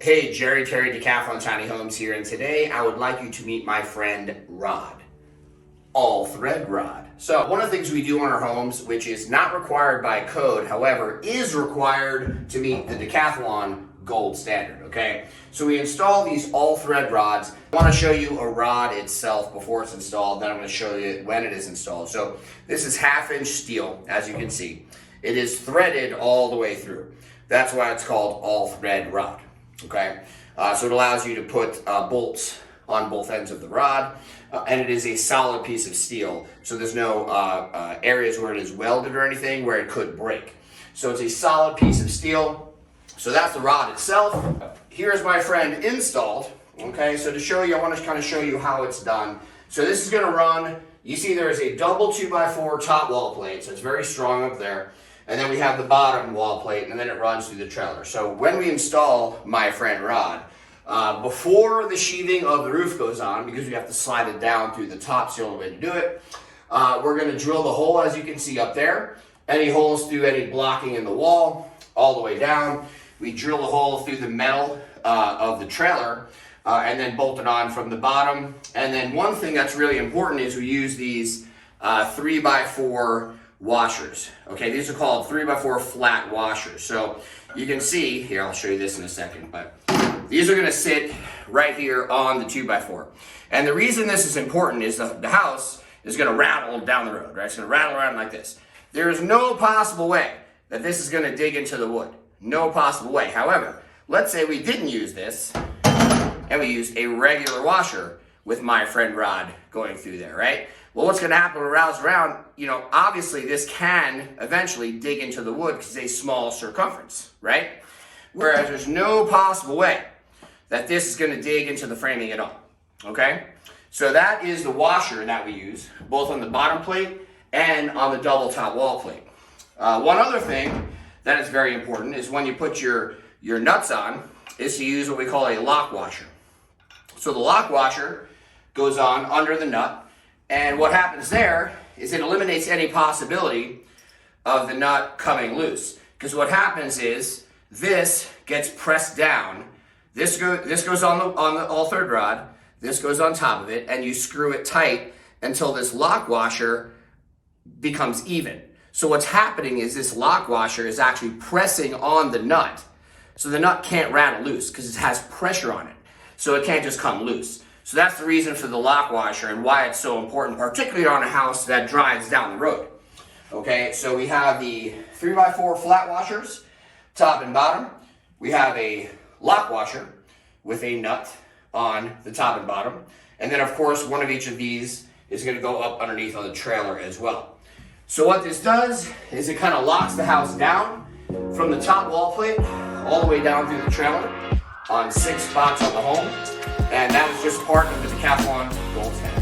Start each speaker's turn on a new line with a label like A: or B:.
A: Hey, Terry, Decathlon Tiny Homes here, and today I would like you to meet my friend Rod, all thread rod. So one of the things we do on our homes, which is not required by code, however, is required to meet the Decathlon gold standard, okay? So we install these all thread rods. I want to show you a rod itself before it's installed, then I'm going to show you when it is installed. So this is 1/2 inch steel, as you can see. It is threaded all the way through. That's why it's called all thread rod. Okay, so it allows you to put bolts on both ends of the rod, and it is a solid piece of steel, so there's no areas where it is welded or anything where it could break. So it's a solid piece of steel. So that's the rod itself. Here's my friend installed. Okay, so to show you, I want to kind of show you how it's done. So this is going to run, you see there is a double 2x4 top wall plate, so it's very strong up there. And then we have the bottom wall plate, and then it runs through the trailer. So when we install my friend Rod, before the sheathing of the roof goes on, because we have to slide it down through the top, it's the only way to do it, we're going to drill the hole, as you can see up there. Any holes through any blocking in the wall, all the way down. We drill a hole through the metal of the trailer, and then bolt it on from the bottom. And then one thing that's really important is we use these 3x4 washers. Okay, these are called 3x4 flat washers. So you can see here, I'll show you this in a second, but these are going to sit right here on the 2x4. And the reason this is important is the house is going to rattle down the road, right? It's going to rattle around like this. There is no possible way that this is going to dig into the wood. No possible way. However, let's say we didn't use this and we used a regular washer with my friend Rod going through there, right? Well, what's going to happen when it rattles around, obviously this can eventually dig into the wood because it's a small circumference, right? Whereas there's no possible way that this is going to dig into the framing at all, okay? So that is the washer that we use, both on the bottom plate and on the double top wall plate. One other thing that is very important is when you put your nuts on, is to use what we call a lock washer. So the lock washer goes on under the nut, and what happens there is it eliminates any possibility of the nut coming loose. Because what happens is this gets pressed down. This goes on the all thread rod. This goes on top of it, and you screw it tight until this lock washer becomes even. So what's happening is this lock washer is actually pressing on the nut. So the nut can't rattle loose because it has pressure on it. So it can't just come loose. So that's the reason for the lock washer and why it's so important, particularly on a house that drives down the road. Okay, so we have the 3x4 flat washers, top and bottom. We have a lock washer with a nut on the top and bottom. And then of course, one of each of these is going to go up underneath on the trailer as well. So what this does is it kind of locks the house down from the top wall plate all the way down through the trailer on 6 spots on the home. And that is just part of the Decathlon gold standard.